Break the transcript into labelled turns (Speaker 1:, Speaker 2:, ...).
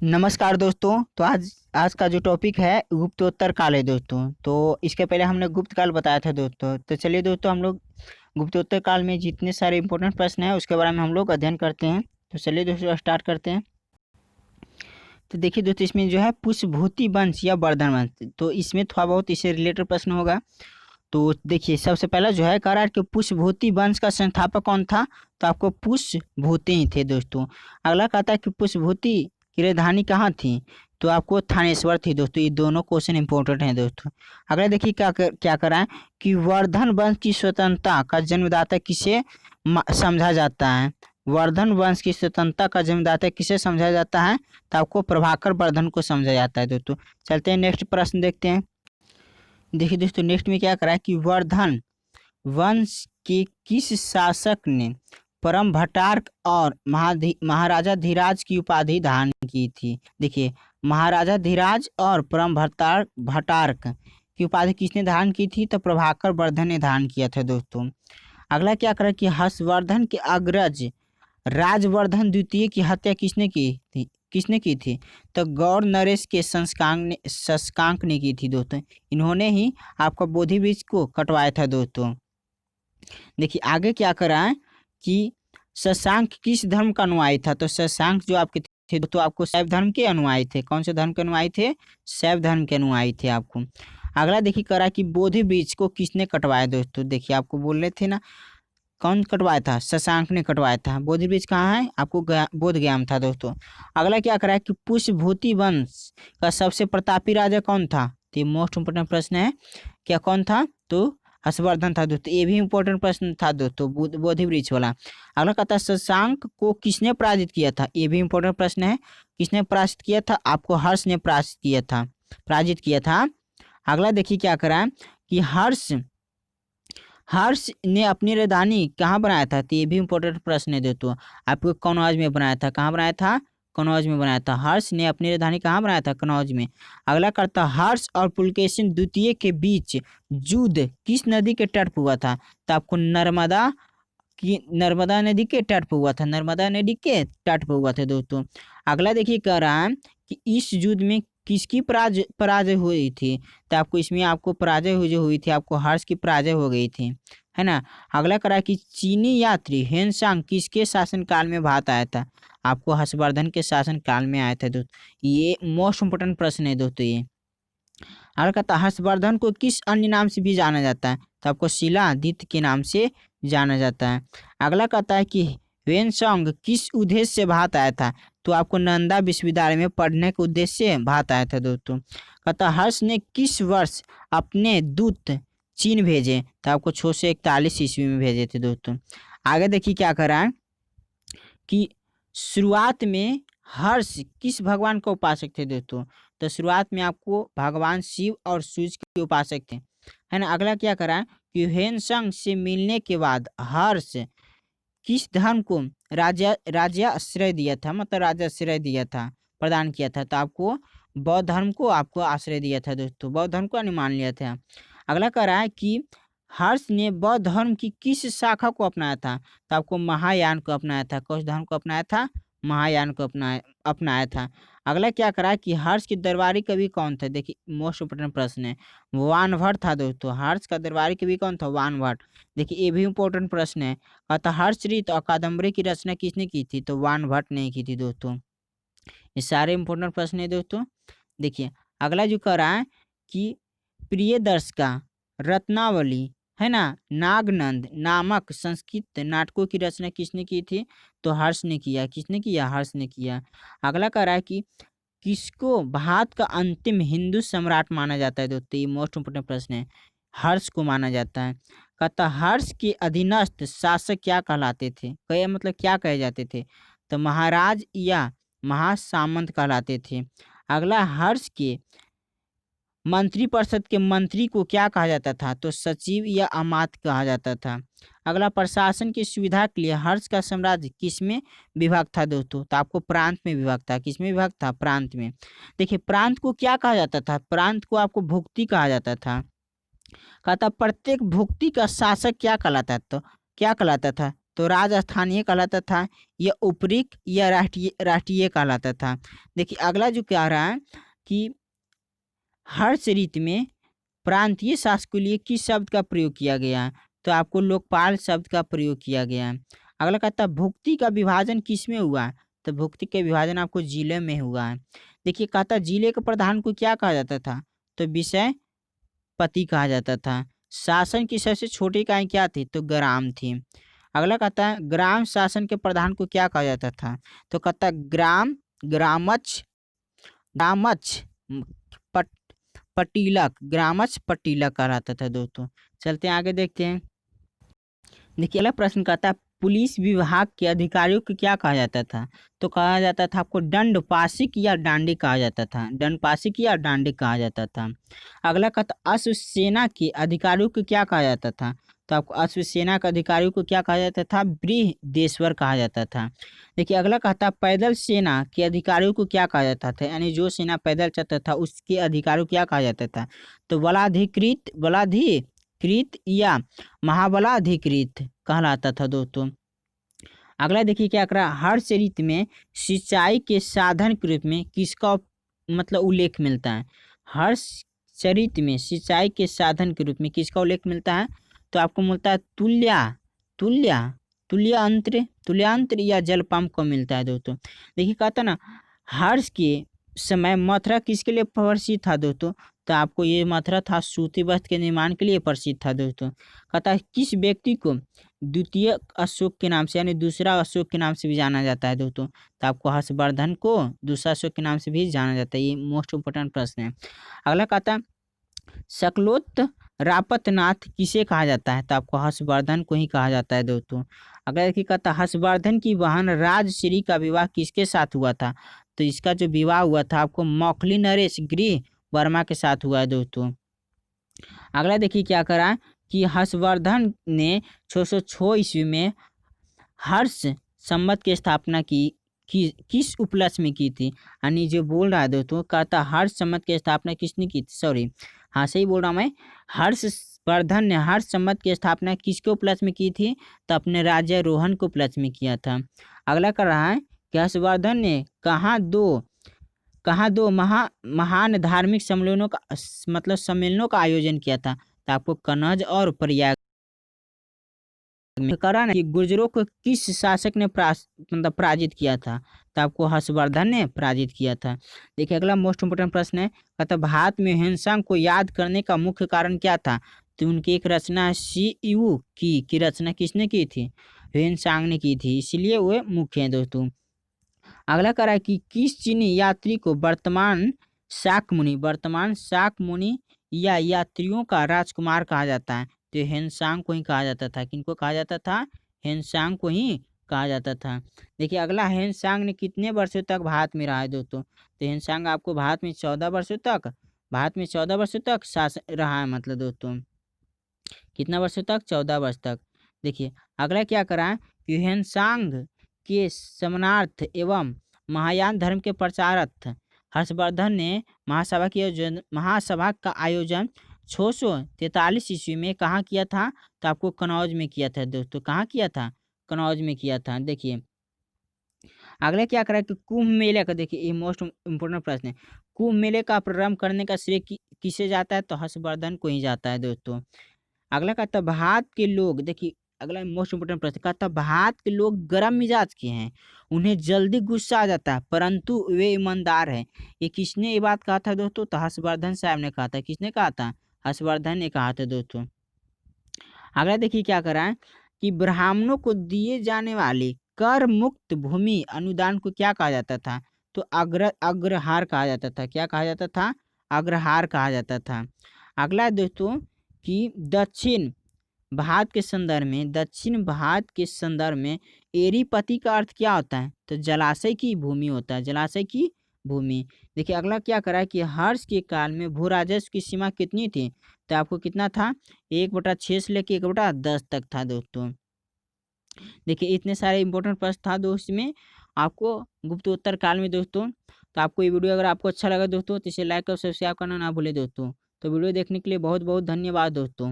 Speaker 1: नमस्कार दोस्तों। तो आज आज का जो टॉपिक है गुप्तोत्तर काल है दोस्तों। तो इसके पहले हमने गुप्त काल बताया था दोस्तों। तो चलिए दोस्तों, हम लोग गुप्तोत्तर काल में जितने सारे इंपॉर्टेंट प्रश्न हैं उसके बारे में हम लोग अध्ययन करते हैं। तो चलिए दोस्तों स्टार्ट करते हैं। तो देखिए दोस्तों, इसमें जो है पुष्पभूति वंश या वर्धन वंश, तो इसमें थोड़ा बहुत इससे रिलेटेड प्रश्न होगा। तो देखिए, सबसे पहला जो है कह रहा है कि पुष्पभूति वंश का संस्थापक कौन था। तो आपको पुष्पभूति ही थे दोस्तों। अगला कहता है कि पुष्पभूति की राजधानी कहाँ थी। तो आपको थानेश्वर थी दोस्तों। ये दोनों क्वेश्चन इंपॉर्टेंट हैं दोस्तों। अगला देखिए क्या कर रहा है कि वर्धन वंश की स्वतंत्रता का जन्मदाता किसे समझा जाता है। वर्धन वंश की स्वतंत्रता का जन्मदाता किसे समझा जाता है। तो आपको प्रभाकर वर्धन को समझा जाता है दोस्तों। चलते हैं नेक्स्ट प्रश्न देखते हैं। देखिए दोस्तों, नेक्स्ट में क्या करा है कि वर्धन वंश के किस शासक ने परम भट्टार्क और महाराजा धीराज की उपाधि धारण की थी। देखिए, महाराजा धीराज और परम भट्टार्क भट्टार्क की उपाधि किसने धारण की थी। तो प्रभाकर वर्धन ने धारण किया था दोस्तों। अगला क्या करा कि हर्षवर्धन के अग्रज राजवर्धन द्वितीय की हत्या किसने की थी। तो गौर नरेश के शशांक ने की थी दोस्तों। इन्होंने ही आपका बोधि वृक्ष को कटवाया था दोस्तों। देखिए आगे क्या करा है कि शशांक किस धर्म का अनुयायी था। तो शशांक जो आपके थे तो आपको शैव धर्म के अनुयायी थे। कौन से धर्म के अनुयायी थे। शैव धर्म के अनुयायी थे आपको। अगला देखिए करा कि बोधि वृक्ष को किसने कटवाया दोस्तों। देखिए आपको बोल रहे थे ना, कौन कटवाया था। शशांक ने कटवाया था। बोधि वृक्ष कहाँ है, आपको बोध गया था दोस्तों। अगला क्या करा है कि पुष्पभूति वंश का सबसे प्रतापी राजा कौन था। तो ये मोस्ट इंपोर्टेंट प्रश्न है। क्या कौन था। तो हर्षवर्धन था दोस्तों। ये भी इंपॉर्टेंट प्रश्न था दोस्तों, बोधि वृक्ष वाला। अगला कहता है शशांक को किसने पराजित किया था। ये भी इंपॉर्टेंट प्रश्न है। किसने पराजित किया था। आपको हर्ष ने पराजित किया था। अगला देखिए क्या करा कि हर्ष ने अपनी राजधानी कहाँ बनाया था। तो ये भी इंपॉर्टेंट प्रश्न है दोस्तों। आपको कनौज में बनाया था। कहाँ बनाया था। कनौज में बनाया था। हर्ष ने अपनी राजधानी कहाँ बनाया था। कनौज में। अगला करता हर्ष और पुलकेशिन द्वितीय के बीच युद्ध किस नदी के तट पर हुआ था। तो आपको नर्मदा नदी के तट पर हुआ था। नर्मदा नदी के तट पर हुआ था दोस्तों। अगला देखिए कह रहा है कि इस युद्ध में किसकी पराजय हुई थी। तो आपको इसमें आपको पराजय हुई थी, आपको हर्ष की पराजय हो गई थी, है ना। अगला करा कि चीनी यात्री हेनसांग किसके शासनकाल में भारत आया था। आपको हर्षवर्धन के शासनकाल में आया था दोस्तों। ये मोस्ट इंपोर्टेंट प्रश्न है दोस्तों ये। अगला कहता है हर्षवर्धन को किस अन्य नाम से भी जाना जाता है। तो आपको शिलादित्य के नाम से जाना जाता है। अगला कहता है कि हेनसांग किस उद्देश्य से भारत आया था। तो आपको नालंदा विश्वविद्यालय में पढ़ने के उद्देश्य से भारत आया था दोस्तों। कहता हर्ष ने किस वर्ष अपने दूत चीन भेजे। तो आपको 641 ईस्वी में भेजे थे दोस्तों। आगे देखिए क्या करा है कि शुरुआत में हर्ष किस भगवान का उपासक थे दोस्तों। तो शुरुआत में आपको भगवान शिव और सूर्य के उपासक थे, है ना। अगला क्या करा है कि हेनसांग से मिलने के बाद हर्ष किस धर्म को राज्याश्रय दिया था। मतलब राज्याश्रय दिया था, प्रदान किया था। तो आपको बौद्ध धर्म को आपको आश्रय दिया था दोस्तों। बौद्ध धर्म को अनुमान लिया था। अगला कह रहा है कि हर्ष ने बौद्ध धर्म की किस शाखा को अपनाया था। तो आपको महायान को अपनाया था। कौन धर्म को अपनाया था। महायान को अपनाया था। अगला क्या करा कि हर्ष के दरबारी कवि कौन थे। देखिए मोस्ट इंपोर्टेंट प्रश्न है। वानभट्ट था दोस्तों। हर्ष का दरबारी कवि कौन था। वानभट्ट। देखिए ये भी इंपॉर्टेंट प्रश्न है। अतः हर्षचरित और कादम्बरी की रचना किसने की थी। तो वानभट्ट ने की थी दोस्तों। ये सारे इंपॉर्टेंट प्रश्न है दोस्तों। देखिए अगला जो कह रहा है कि प्रियदर्शिका रत्नावली, है ना, नागनंद नामक संस्कृत नाटकों की रचना किसने की थी। तो हर्ष ने किया। किसने किया। हर्ष ने किया। अगला कह रहा है कि किसको भारत का अंतिम हिंदू सम्राट माना जाता है दोस्तों। ये मोस्ट इंपोर्टेंट प्रश्न है। हर्ष को माना जाता है। कहता हर्ष के अधीनस्थ शासक क्या कहलाते थे। कहे मतलब क्या कहे जाते थे। तो महाराज या महासामंत कहलाते थे। अगला हर्ष के मंत्रिपरिषद के मंत्री को क्या कहा जाता था। तो सचिव या अमात्य कहा जाता था। अगला प्रशासन की सुविधा के लिए हर्ष का साम्राज्य किसमें विभाग था दोस्तों। तो आपको प्रांत में विभाग था। किसमें विभाग था। प्रांत में। देखिए प्रांत को क्या कहा जाता था। प्रांत को आपको भुक्ति कहा जाता था। कहता प्रत्येक भुक्ति का शासक क्या कहलाता था। तो क्या कहलाता था। तो राजस्थानीय कहलाता था, या उपरिक या राष्ट्रीय राष्ट्रीय कहलाता था। देखिए अगला जो कह रहा है कि हर्ष ऋतु में प्रांतीय शासक के लिए किस शब्द का प्रयोग किया गया है, तो आपको लोकपाल शब्द का प्रयोग किया गया है। अगला कहता है भुक्ति का विभाजन किस में हुआ है, तो भुक्ति का विभाजन आपको जिले में हुआ है। देखिए कहता है जिले के प्रधान को क्या कहा जाता था, तो विषय पति कहा जाता था। शासन की सबसे छोटी इकाई क्या थी, तो ग्राम थी। अगला कहता है ग्राम शासन के प्रधान को क्या कहा जाता था, तो कहता है ग्रामच ग्रामच पट, पटीलक ग्रामच पटीलक कहलाता था दोस्तों। चलते हैं आगे देखते हैं। देखिए अगला प्रश्न कहता है पुलिस विभाग के अधिकारियों को क्या कहा जाता था, तो कहा जाता था आपको दंडपाशिक या डांडी कहा जाता था, दंडपाशिक या डांडी कहा जाता था। अगला कहता अश्वसेना के अधिकारियों को क्या कहा जाता था, तो आपको अश्वसेना के अधिकारियों को क्या कहा जाता था, बृहदेश्वर कहा जाता था। देखिए अगला कहता पैदल सेना के अधिकारियों को क्या कहा जाता था, यानी जो सेना पैदल चलता था उसके अधिकारियों को क्या कहा जाता था, तो बलाधिकृत या महाबलाधिकृत कहलाता था दोस्तों। अगला देखिए क्या कर रहा है हर्ष ऋतु में सिंचाई के साधन के रूप में किसका मतलब उल्लेख मिलता है, हर्ष ऋतु में सिंचाई के साधन के रूप में किसका उल्लेख मिलता है, तो आपको मिलता है तुल्या तुल्यांत्र या जल पंप को मिलता है दोस्तों। देखिए कहता ना हर्ष के समय मथुरा किसके लिए प्रसिद्ध था दोस्तों, तो आपको ये मथुरा था सूती वस्त्र के निर्माण के लिए प्रसिद्ध था दोस्तों। कहता है किस व्यक्ति को द्वितीय अशोक के नाम से यानी दूसरा अशोक के नाम से भी जाना जाता है दोस्तों, तो आपको हर्षवर्धन को दूसरा अशोक के नाम से भी जाना जाता है। ये मोस्ट इम्पोर्टेंट प्रश्न है। अगला कहता है शकलोत रापतनाथ किसे कहा जाता है, तो आपको हर्षवर्धन को ही कहा जाता है दोस्तों। अगला देखिए कहता हर्षवर्धन की बहन राजश्री का विवाह किसके साथ हुआ था, तो इसका जो विवाह हुआ था आपको मौखली नरेश गृह वर्मा के साथ हुआ है दोस्तों। अगला देखिए क्या करा कि हर्षवर्धन ने 606 ईस्वी में हर्ष संवत की स्थापना की किस उपलक्ष्य में की थी, यानी जो बोल रहा है दोस्तों कहता हर्ष संवत की स्थापना किसने की थी, सॉरी हाँ सही बोल रहा हूँ मैं, हर्षवर्धन ने हर्ष संवत की स्थापना किसके उपलक्ष्य में की थी, तो अपने राज्यारोहण के उपलक्ष्य में किया था। अगला कर रहा है कि हर्षवर्धन ने कहाँ दो महान धार्मिक सम्मेलनों का मतलब सम्मेलनों का आयोजन किया था, तो आपको कनौज और प्रयाग में करा ना कि गुर्जरों को किस शासक ने मतलब पराजित किया था, तो आपको हर्षवर्धन ने पराजित किया था। देखिए अगला मोस्ट इम्पोर्टेंट प्रश्न है कहता भारत में ह्वेनसांग को याद करने का मुख्य कारण क्या था, तो उनकी एक रचना सीयू की रचना किसने की थी, ह्वेनसांग ने की थी, इसलिए वे मुख्य हैं दोस्तों। अगला करा कि किस चीनी यात्री को वर्तमान शाक मुनि या यात्रियों का राजकुमार कहा जाता है, तो ह्वेनसांग को ही कहा जाता था। किनको कहा जाता था, ह्वेनसांग को ही कहा जाता था। देखिए अगला ह्वेनसांग ने कितने वर्षों तक भारत में रहा है दोस्तों, तो ह्वेनसांग आपको भारत में 14 वर्षों तक शासन रहा है, मतलब दोस्तों कितना वर्षों तक, 14 वर्ष तक। देखिए अगला क्या करा है कि ह्वेनसांग के समनार्थ एवं महायान धर्म के प्रचारार्थ हर्षवर्धन ने महासभा का आयोजन 643 ईस्वी में कहाँ किया था, तो आपको कनौज में किया था दोस्तों। कहाँ किया था, कनौज में किया था। देखिए अगला क्या करा कि कुंभ मेले का, देखिए ये मोस्ट इम्पोर्टेंट प्रश्न है, कुंभ मेले का प्रारंभ करने का श्रेय किसे जाता है, तो हर्षवर्धन को ही जाता है दोस्तों। अगला कहता भारत के लोग, देखिए अगला मोस्ट इम्पोर्टेंट प्रश्न कहता भारत के लोग गर्म मिजाज के हैं, उन्हें जल्दी गुस्सा आ जाता है परंतु वे ईमानदार हैं। ये किसने ये बात कहा था दोस्तों, तो हर्षवर्धन साहब ने कहा था। किसने कहा था, हर्षवर्धन ने कहा था दोस्तों। अगला देखिए क्या करा है कि ब्राह्मणों को दिए जाने वाले कर मुक्त भूमि अनुदान को क्या कहा जाता था, तो अग्रहार कहा जाता था। क्या कहा जाता था, अग्रहार कहा जाता था। अगला दोस्तों कि दक्षिण भारत के संदर्भ में एरीपति का अर्थ क्या होता है, तो जलाशय की भूमि होता है, जलाशय की भूमि। देखिए अगला क्या करा है कि हर्ष के काल में भू राजस्व की सीमा कितनी थी, तो आपको कितना था, 1/6 से लेके 1/10 तक था दोस्तों। देखिए इतने सारे इंपॉर्टेंट प्रश्न था दोस्तों में आपको गुप्तोत्तर काल में दोस्तों। तो आपको ये वीडियो अगर आपको अच्छा लगा दोस्तों तो इसे लाइक और सब्सक्राइब करना ना भूले दोस्तों। तो वीडियो देखने के लिए बहुत बहुत धन्यवाद दोस्तों।